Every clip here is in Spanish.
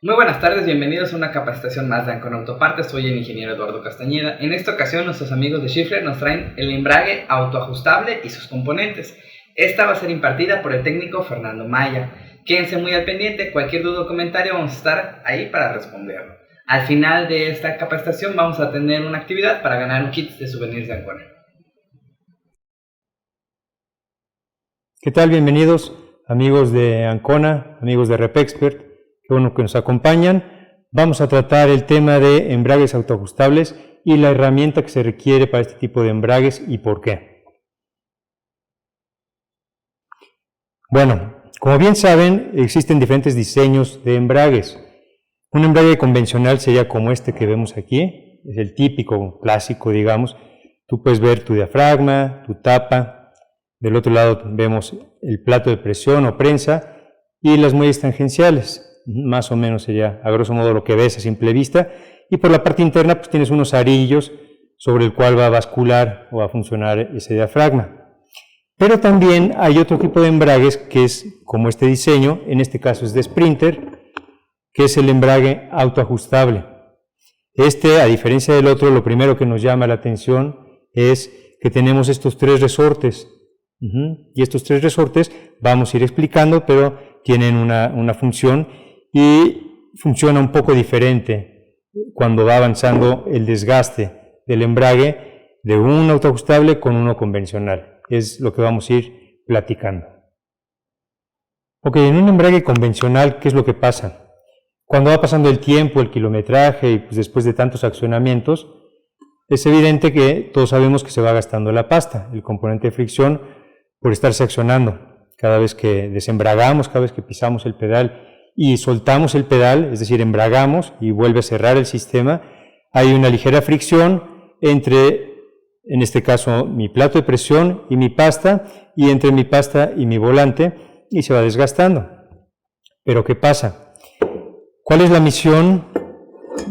Muy buenas tardes, bienvenidos a una capacitación más de Ancona Autopartes. Soy el ingeniero Eduardo Castañeda. En esta ocasión nuestros amigos de Schiffer nos traen el embrague autoajustable y sus componentes. Esta va a ser impartida por el técnico Fernando Maya. Quédense muy al pendiente, cualquier duda o comentario vamos a estar ahí para responderlo. Al final de esta capacitación vamos a tener una actividad para ganar un kit de souvenirs de Ancona. ¿Qué tal? Bienvenidos amigos de Ancona, amigos de RepExpert. Qué bueno que nos acompañan. Vamos a tratar el tema de embragues autoajustables y la herramienta que se requiere para este tipo de embragues y por qué. Bueno, como bien saben, existen diferentes diseños de embragues. Un embrague convencional sería como este que vemos aquí, es el típico, clásico, digamos. Tú puedes ver tu diafragma, tu tapa, del otro lado vemos el plato de presión o prensa y las muelles tangenciales. Más o menos sería a grosso modo lo que ves a simple vista, y por la parte interna pues tienes unos arillos sobre el cual va a bascular o a funcionar ese diafragma. Pero también hay otro tipo de embragues que es como este diseño, en este caso es de Sprinter, que es el embrague autoajustable. Este, a diferencia del otro, lo primero que nos llama la atención es que tenemos estos tres resortes, y estos tres resortes vamos a ir explicando, pero tienen una función y funciona un poco diferente cuando va avanzando el desgaste del embrague de un autoajustable con uno convencional. Es lo que vamos a ir platicando. Ok, en un embrague convencional, ¿qué es lo que pasa? Cuando va pasando el tiempo, el kilometraje y pues después de tantos accionamientos, es evidente que todos sabemos que se va gastando la pasta, el componente de fricción, por estarse accionando. Cada vez que desembragamos, cada vez que pisamos el pedal y soltamos el pedal, es decir, embragamos y vuelve a cerrar el sistema, hay una ligera fricción entre, en este caso, mi plato de presión y mi pasta, y entre mi pasta y mi volante, y se va desgastando. Pero ¿qué pasa? ¿Cuál es la misión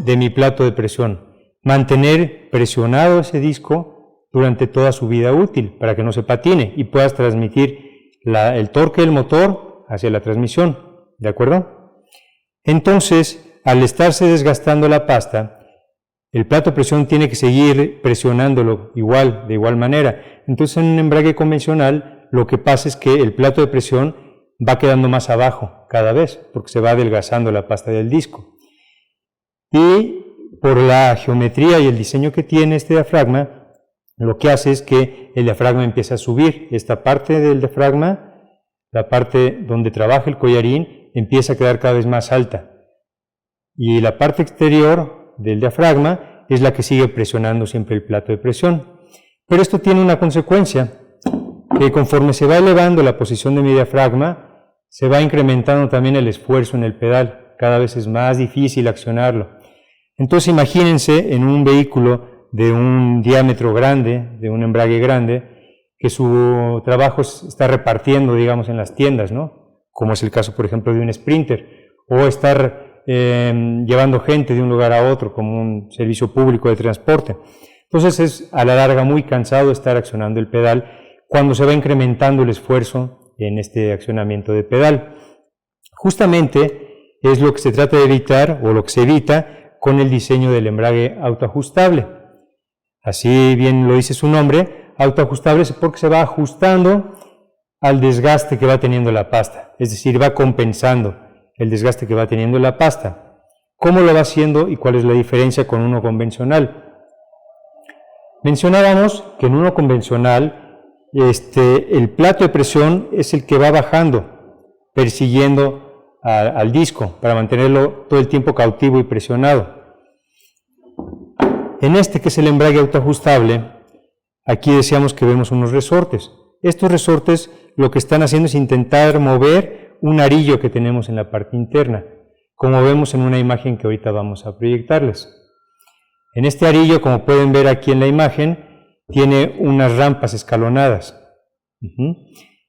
de mi plato de presión? Mantener presionado ese disco durante toda su vida útil, para que no se patine y puedas transmitir el torque del motor hacia la transmisión, ¿de acuerdo? Entonces, al estarse desgastando la pasta, el plato de presión tiene que seguir presionándolo de igual manera. Entonces, en un embrague convencional, lo que pasa es que el plato de presión va quedando más abajo cada vez, porque se va adelgazando la pasta del disco. Y por la geometría y el diseño que tiene este diafragma, lo que hace es que el diafragma empieza a subir. Esta parte del diafragma, la parte donde trabaja el collarín, empieza a quedar cada vez más alta. Y la parte exterior del diafragma es la que sigue presionando siempre el plato de presión. Pero esto tiene una consecuencia, que conforme se va elevando la posición de mi diafragma, se va incrementando también el esfuerzo en el pedal. Cada vez es más difícil accionarlo. Entonces imagínense en un vehículo de un diámetro grande, de un embrague grande, que su trabajo está repartiendo, digamos, en las tiendas, ¿no? Como es el caso, por ejemplo, de un Sprinter, o estar llevando gente de un lugar a otro, como un servicio público de transporte. Entonces es a la larga muy cansado estar accionando el pedal cuando se va incrementando el esfuerzo en este accionamiento de pedal. Justamente es lo que se trata de evitar, o lo que se evita, con el diseño del embrague autoajustable. Así bien lo dice su nombre, autoajustable es porque se va ajustando al desgaste que va teniendo la pasta, es decir, va compensando el desgaste que va teniendo la pasta. ¿Cómo lo va haciendo y cuál es la diferencia con uno convencional? Mencionábamos que en uno convencional el plato de presión es el que va bajando, persiguiendo al disco para mantenerlo todo el tiempo cautivo y presionado. En este, que es el embrague autoajustable, aquí decíamos que vemos unos resortes. Estos resortes lo que están haciendo es intentar mover un arillo que tenemos en la parte interna, como vemos en una imagen que ahorita vamos a proyectarles. En este arillo, como pueden ver aquí en la imagen, tiene unas rampas escalonadas.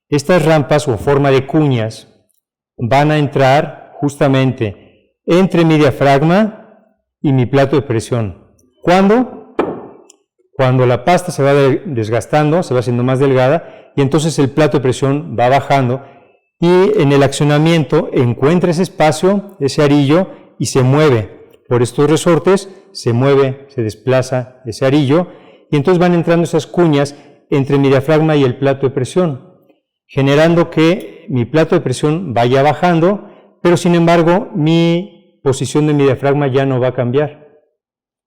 Estas rampas, o forma de cuñas, van a entrar justamente entre mi diafragma y mi plato de presión. ¿Cuándo? Cuando la pasta se va desgastando, se va haciendo más delgada, y entonces el plato de presión va bajando, y en el accionamiento encuentra ese espacio, ese arillo, y se mueve por estos resortes, se mueve, se desplaza ese arillo, y entonces van entrando esas cuñas entre mi diafragma y el plato de presión, generando que mi plato de presión vaya bajando, pero sin embargo mi posición de mi diafragma ya no va a cambiar.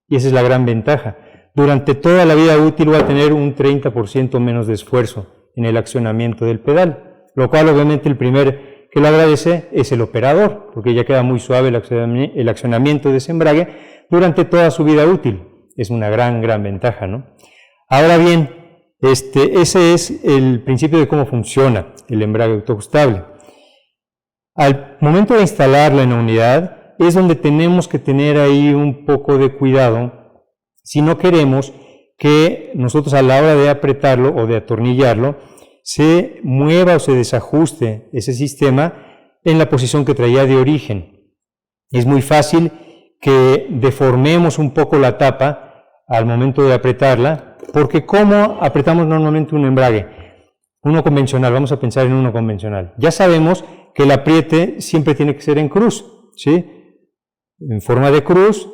Y esa es la gran ventaja. Durante toda la vida útil voy a tener un 30% menos de esfuerzo en el accionamiento del pedal, lo cual obviamente el primer que lo agradece es el operador, porque ya queda muy suave el accionamiento de ese embrague durante toda su vida útil. Es una gran ventaja, ¿no? Ahora bien, ese es el principio de cómo funciona el embrague autoajustable. Al momento de instalarlo en la unidad es donde tenemos que tener ahí un poco de cuidado si no queremos que nosotros a la hora de apretarlo o de atornillarlo se mueva o se desajuste ese sistema en la posición que traía de origen. Es muy fácil que deformemos un poco la tapa al momento de apretarla, porque ¿cómo apretamos normalmente un embrague? Uno convencional, vamos a pensar en uno convencional. Ya sabemos que el apriete siempre tiene que ser en cruz, ¿sí? En forma de cruz,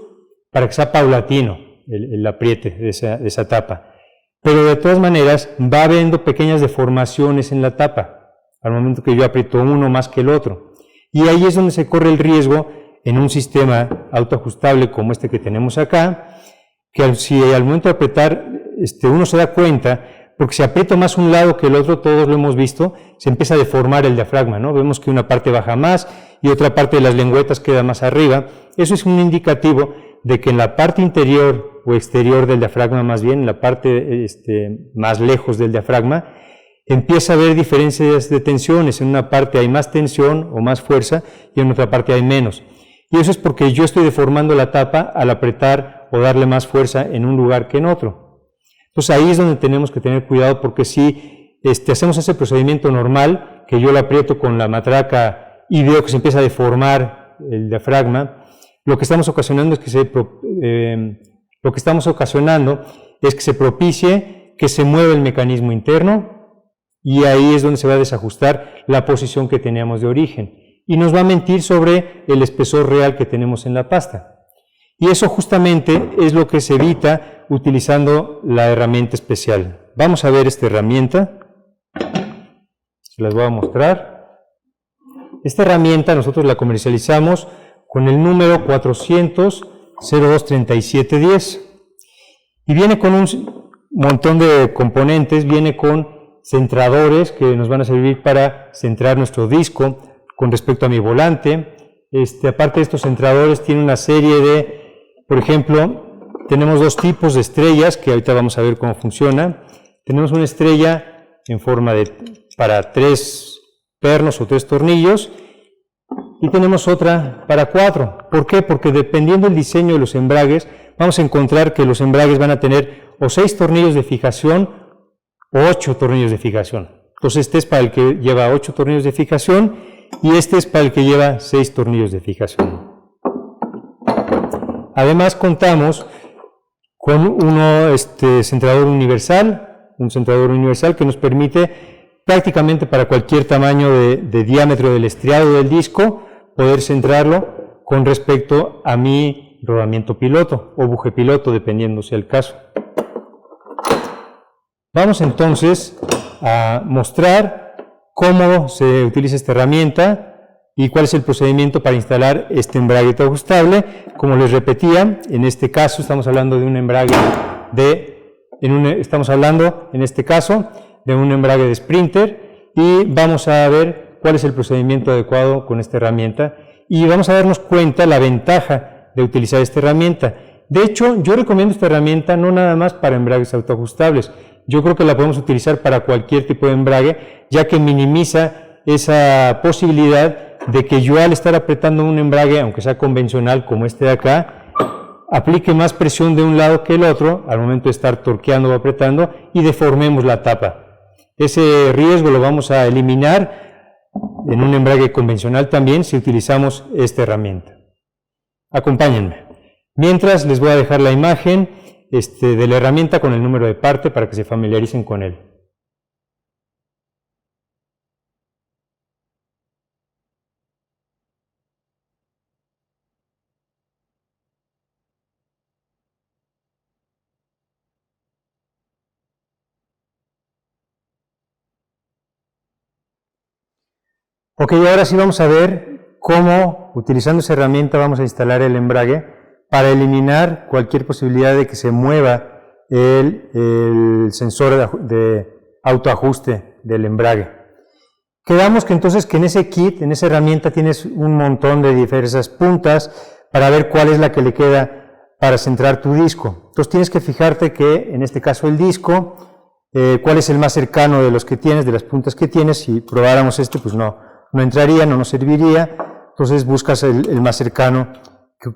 para que sea paulatino el apriete de esa tapa. Pero de todas maneras va habiendo pequeñas deformaciones en la tapa, al momento que yo aprieto uno más que el otro. Y ahí es donde se corre el riesgo en un sistema autoajustable como este que tenemos acá, que si al momento de apretar uno se da cuenta, porque si aprieto más un lado que el otro, todos lo hemos visto, se empieza a deformar el diafragma, ¿no? Vemos que una parte baja más y otra parte de las lengüetas queda más arriba. Eso es un indicativo de que en la parte interior o exterior del diafragma, más bien, en la parte más lejos del diafragma, empieza a haber diferencias de tensiones. En una parte hay más tensión o más fuerza y en otra parte hay menos. Y eso es porque yo estoy deformando la tapa al apretar o darle más fuerza en un lugar que en otro. Entonces ahí es donde tenemos que tener cuidado, porque si hacemos ese procedimiento normal, que yo lo aprieto con la matraca y veo que se empieza a deformar el diafragma, lo que estamos ocasionando es que se propicie que se mueva el mecanismo interno, y ahí es donde se va a desajustar la posición que teníamos de origen y nos va a mentir sobre el espesor real que tenemos en la pasta. Y eso justamente es lo que se evita utilizando la herramienta especial. Vamos a ver esta herramienta, se las voy a mostrar. Esta herramienta nosotros la comercializamos con el número 400-02-3710 y viene con un montón de componentes, viene con centradores que nos van a servir para centrar nuestro disco con respecto a mi volante. Aparte de estos centradores tiene una serie de, por ejemplo, tenemos dos tipos de estrellas que ahorita vamos a ver cómo funciona. Tenemos una estrella en forma para 3 pernos o 3 tornillos y tenemos otra para 4. ¿Por qué? Porque dependiendo del diseño de los embragues, vamos a encontrar que los embragues van a tener o 6 tornillos de fijación o 8 tornillos de fijación. Entonces este es para el que lleva 8 tornillos de fijación y este es para el que lleva 6 tornillos de fijación. Además contamos con un centrador universal que nos permite prácticamente para cualquier tamaño de diámetro del estriado del disco poder centrarlo con respecto a mi rodamiento piloto o buje piloto, dependiendo sea el caso. Vamos entonces a mostrar cómo se utiliza esta herramienta y cuál es el procedimiento para instalar este embrague ajustable. Como les repetía, en este caso estamos hablando de un embrague de un embrague de Sprinter, y vamos a ver cuál es el procedimiento adecuado con esta herramienta y vamos a darnos cuenta la ventaja de utilizar esta herramienta. De hecho, yo recomiendo esta herramienta no nada más para embragues autoajustables. Yo creo que la podemos utilizar para cualquier tipo de embrague, ya que minimiza esa posibilidad de que yo, al estar apretando un embrague, aunque sea convencional como este de acá, aplique más presión de un lado que el otro al momento de estar torqueando o apretando y deformemos la tapa. Ese riesgo lo vamos a eliminar en un embrague convencional también si utilizamos esta herramienta. Acompáñenme. Mientras les voy a dejar la imagen de la herramienta con el número de parte para que se familiaricen con él. Ok, ahora sí vamos a ver cómo, utilizando esa herramienta, vamos a instalar el embrague para eliminar cualquier posibilidad de que se mueva el sensor de autoajuste del embrague. Quedamos que entonces que en ese kit, en esa herramienta, tienes un montón de diversas puntas para ver cuál es la que le queda para centrar tu disco. Entonces tienes que fijarte que, en este caso, el disco, cuál es el más cercano de los que tienes, de las puntas que tienes. Si probáramos este, pues no entraría, no nos serviría. Entonces buscas el más cercano,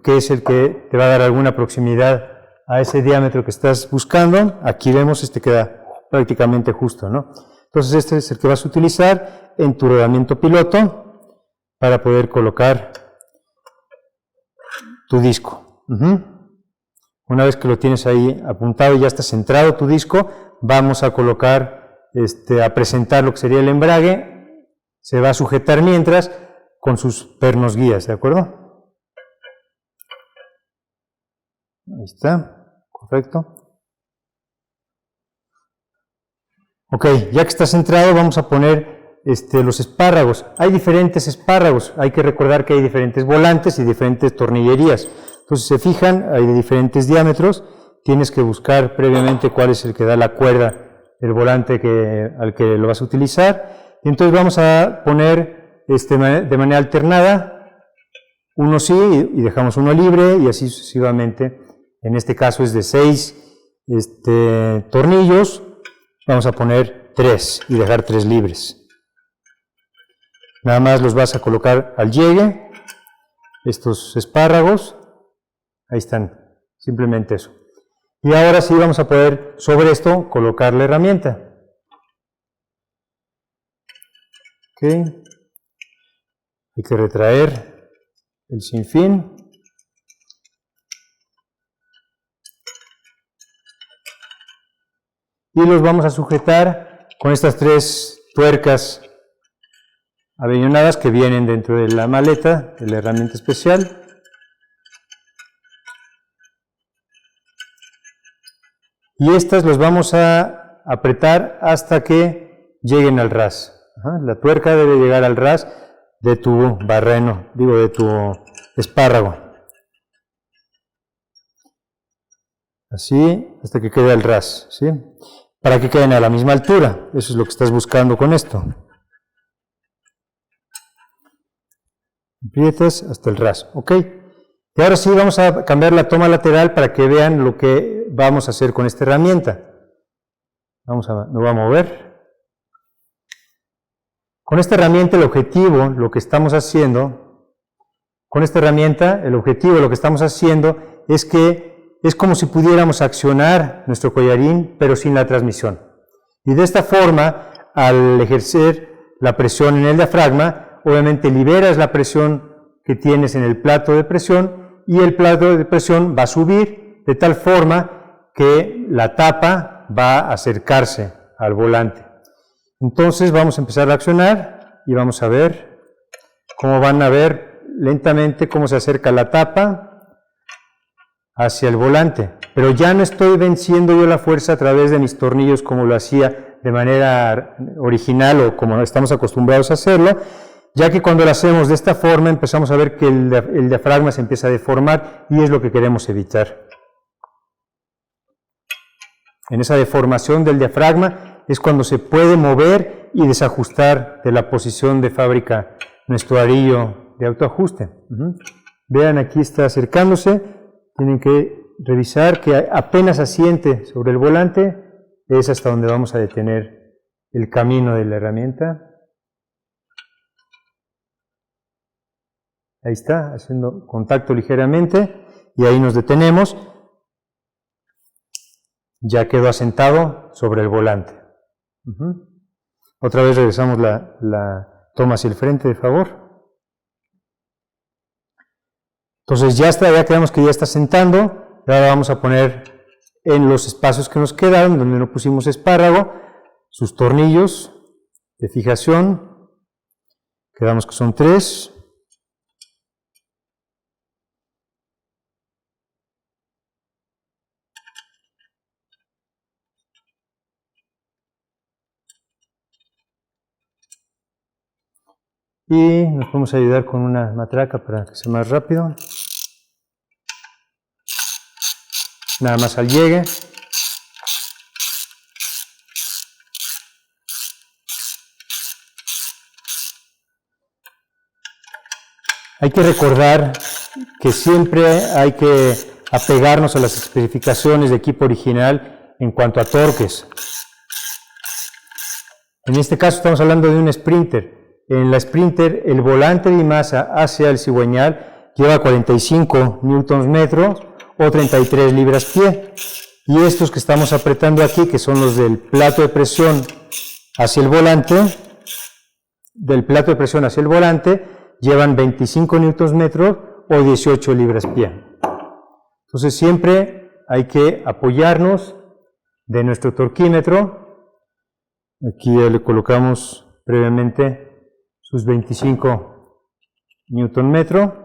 que es el que te va a dar alguna proximidad a ese diámetro que estás buscando. Aquí vemos, este queda prácticamente justo, ¿no? Entonces este es el que vas a utilizar en tu rodamiento piloto para poder colocar tu disco. Una vez que lo tienes ahí apuntado y ya está centrado tu disco, vamos a colocar, a presentar lo que sería el embrague. Se va a sujetar mientras con sus pernos guías, ¿de acuerdo? Ahí está, correcto. Ok, ya que está centrado, vamos a poner los espárragos. Hay diferentes espárragos, hay que recordar que hay diferentes volantes y diferentes tornillerías. Entonces, se fijan, hay de diferentes diámetros, tienes que buscar previamente cuál es el que da la cuerda del volante al que lo vas a utilizar. Y entonces vamos a poner de manera alternada, uno sí y dejamos uno libre, y así sucesivamente. En este caso es de 6 tornillos, vamos a poner 3 y dejar 3 libres. Nada más los vas a colocar al llegue, estos espárragos, ahí están, simplemente eso. Y ahora sí vamos a poder sobre esto colocar la herramienta. Ok, hay que retraer el sinfín. Y los vamos a sujetar con estas 3 tuercas avellonadas que vienen dentro de la maleta de la herramienta especial. Y estas los vamos a apretar hasta que lleguen al ras. La tuerca debe llegar al ras de tu barreno, de tu espárrago. Así, hasta que quede al ras, ¿sí? Para que queden a la misma altura. Eso es lo que estás buscando con esto. Aprietas hasta el ras, ¿ok? Y ahora sí vamos a cambiar la toma lateral para que vean lo que vamos a hacer con esta herramienta. Me voy a mover. Con esta herramienta el objetivo, lo que estamos haciendo, es que es como si pudiéramos accionar nuestro collarín, pero sin la transmisión. Y de esta forma, al ejercer la presión en el diafragma, obviamente liberas la presión que tienes en el plato de presión, y el plato de presión va a subir de tal forma que la tapa va a acercarse al volante. Entonces vamos a empezar a accionar y vamos a ver cómo van a ver lentamente cómo se acerca la tapa hacia el volante. Pero ya no estoy venciendo yo la fuerza a través de mis tornillos como lo hacía de manera original o como estamos acostumbrados a hacerlo, ya que cuando lo hacemos de esta forma empezamos a ver que el diafragma se empieza a deformar y es lo que queremos evitar. En esa deformación del diafragma es cuando se puede mover y desajustar de la posición de fábrica nuestro arillo de autoajuste. Vean, aquí está acercándose, tienen que revisar que apenas asiente sobre el volante, es hasta donde vamos a detener el camino de la herramienta. Ahí está, haciendo contacto ligeramente, y ahí nos detenemos. Ya quedó asentado sobre el volante. Otra vez regresamos la toma hacia el frente, de favor. Entonces ya quedamos que ya está sentando. Y ahora vamos a poner en los espacios que nos quedaron, donde no pusimos espárrago, sus tornillos de fijación. Quedamos que son 3. y nos podemos ayudar con una matraca para que sea más rápido. Nada más al llegue. Hay que recordar que siempre hay que apegarnos a las especificaciones de equipo original en cuanto a torques. En este caso estamos hablando de un Sprinter. En la Sprinter el volante de masa hacia el cigüeñal lleva 45 Nm o 33 libras-pie. Y estos que estamos apretando aquí, que son los del plato de presión hacia el volante, llevan 25 Nm o 18 libras-pie. Entonces siempre hay que apoyarnos de nuestro torquímetro. Aquí ya le colocamos previamente sus 25 Nm.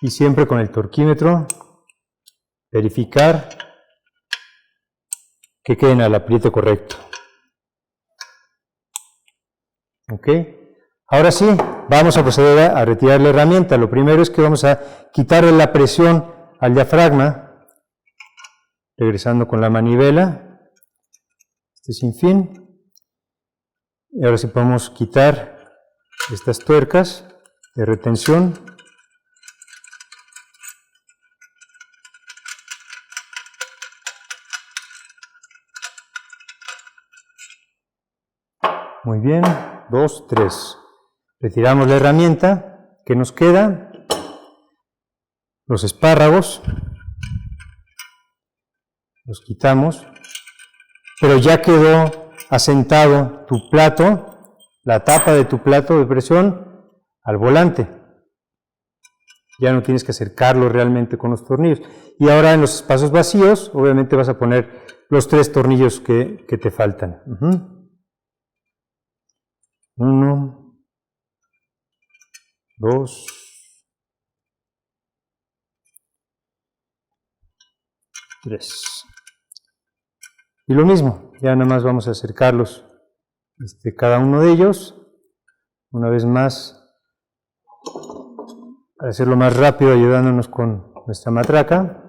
Y siempre con el torquímetro verificar que queden al apriete correcto. Ok, ahora sí, vamos a proceder a retirar la herramienta. Lo primero es que vamos a quitarle la presión al diafragma, regresando con la manivela, sin fin. Y ahora sí podemos quitar estas tuercas de retención. Muy bien. 2, 3. Retiramos la herramienta. ¿Qué nos queda? Los espárragos. Los quitamos. Pero ya quedó asentado tu plato, la tapa de tu plato de presión al volante. Ya no tienes que acercarlo realmente con los tornillos. Y ahora en los espacios vacíos, obviamente vas a poner los 3 tornillos que te faltan. 1, 2, 3. Y lo mismo, ya nada más vamos a acercarlos, cada uno de ellos, una vez más, para hacerlo más rápido, ayudándonos con nuestra matraca.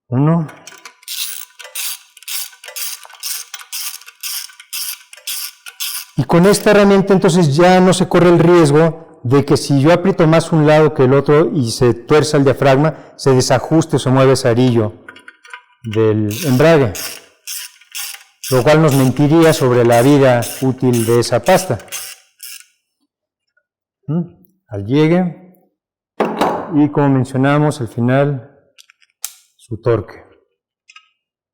Uno. Y con esta herramienta entonces ya no se corre el riesgo de que si yo aprieto más un lado que el otro y se tuerza el diafragma, se desajuste o se mueve ese arillo del embrague, lo cual nos mentiría sobre la vida útil de esa pasta. Al llegue, y como mencionamos al final, su torque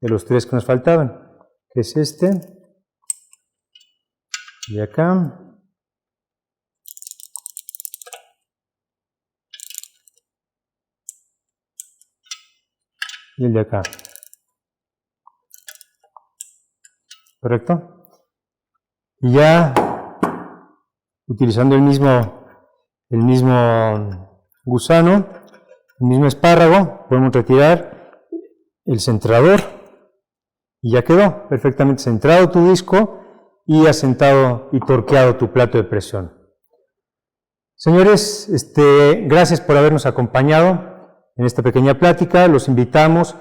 de los 3 que nos faltaban, que es este, de acá, y el de acá. ¿Correcto? Y ya utilizando el mismo gusano, el mismo espárrago, podemos retirar el centrador y ya quedó perfectamente centrado tu disco y asentado y torqueado tu plato de presión. Señores, gracias por habernos acompañado en esta pequeña plática. Los invitamos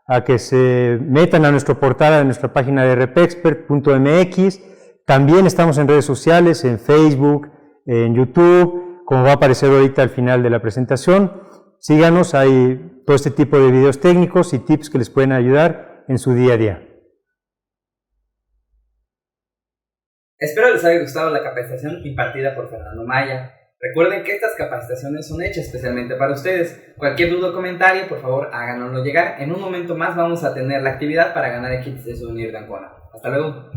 a que se metan a nuestro portal, a nuestra página de repexpert.mx. También estamos en redes sociales, en Facebook, en YouTube, como va a aparecer ahorita al final de la presentación. Síganos, hay todo este tipo de videos técnicos y tips que les pueden ayudar en su día a día. Espero les haya gustado la capacitación impartida por Fernando Maya. Recuerden que estas capacitaciones son hechas especialmente para ustedes. Cualquier duda o comentario, por favor, háganoslo llegar. En un momento más vamos a tener la actividad para ganar kits de souvenir de Ancona. Hasta luego.